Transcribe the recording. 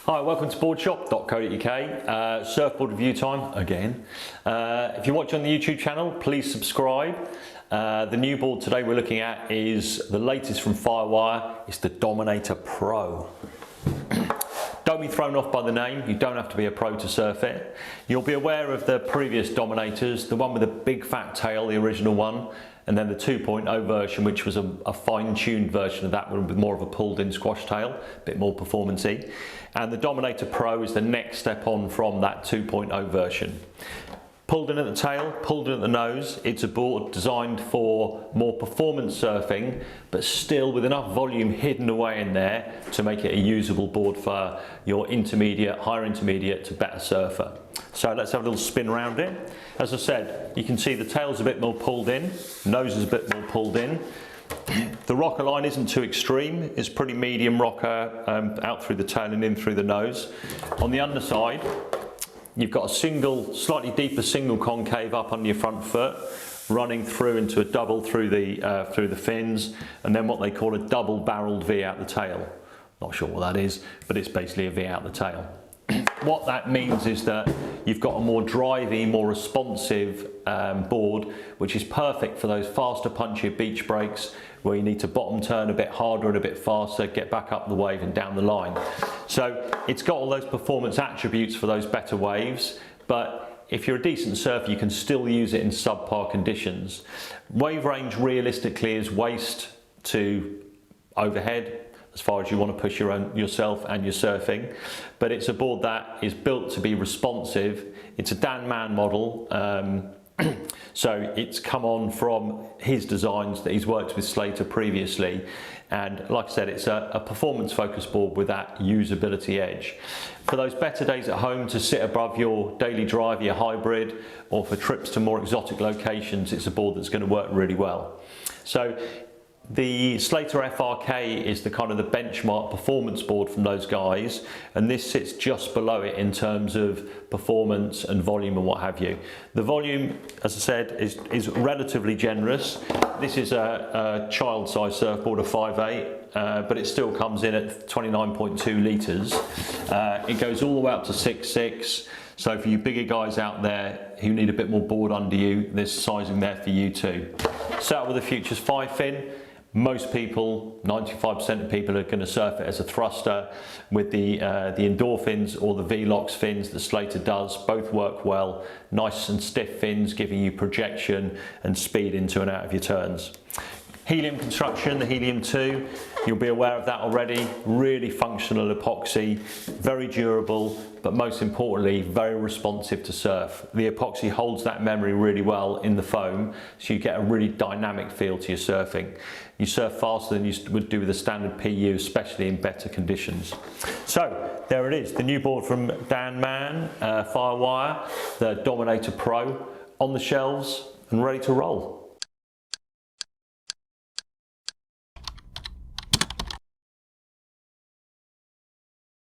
Hi, welcome to boardshop.co.uk. Surfboard review time again. If you're watching on the YouTube channel, please subscribe. The new board today we're looking at is the latest from Firewire. It's the Dominator Pro. Don't be thrown off by the name. You don't have to be a pro to surf it. You'll be aware of the previous Dominators, the one with a big fat tail, the original one, and then the 2.0 version, which was a fine-tuned version of that one with more of a pulled-in squash tail, a bit more performance-y. And the Dominator Pro is the next step on from that 2.0 version. Pulled in at the tail, pulled in at the nose. It's a board designed for more performance surfing, but still with enough volume hidden away in there to make it a usable board for your intermediate, higher intermediate to better surfer. So let's have a little spin around it. As I said, you can see the tail's a bit more pulled in, nose is a bit more pulled in. The rocker line isn't too extreme, it's pretty medium rocker out through the tail and in through the nose. On the underside, you've got a single, slightly deeper single concave up under your front foot, running through into a double through the fins, and then what they call a double barreled V out the tail. Not sure what that is, but it's basically a V out the tail. What that means is that you've got a more drivey, more responsive board, which is perfect for those faster, punchier beach breaks where you need to bottom turn a bit harder and a bit faster, get back up the wave and down the line. So it's got all those performance attributes for those better waves, but if you're a decent surfer, you can still use it in subpar conditions. Wave range realistically is waist to overhead, as far as you want to push yourself and your surfing, but it's a board that is built to be responsive. It's a Dan Mann model, so it's come on from his designs that he's worked with Slater previously, and like I said, it's a performance focused board with that usability edge. For those better days at home to sit above your daily drive, your hybrid, or for trips to more exotic locations, it's a board that's going to work really well. So the Slater FRK is the kind of the benchmark performance board from those guys, and this sits just below it in terms of performance and volume and what have you. The volume, as I said, is relatively generous. This is a child size surfboard, a 5'8", but it still comes in at 29.2 litres. It goes all the way up to 6'6", so for you bigger guys out there who need a bit more board under you, there's sizing there for you too. Set up with a Futures 5 fin. Most people, 95% of people, are going to surf it as a thruster with the indoor fins or the V-Lox fins that Slater does. Both work well. Nice and stiff fins giving you projection and speed into and out of your turns. Helium construction, the Helium 2, you'll be aware of that already. Really functional epoxy, very durable, but most importantly, very responsive to surf. The epoxy holds that memory really well in the foam, so you get a really dynamic feel to your surfing. You surf faster than you would do with a standard PU, especially in better conditions. So there it is, the new board from Dan Mann, Firewire, the Dominator Pro, on the shelves and ready to roll.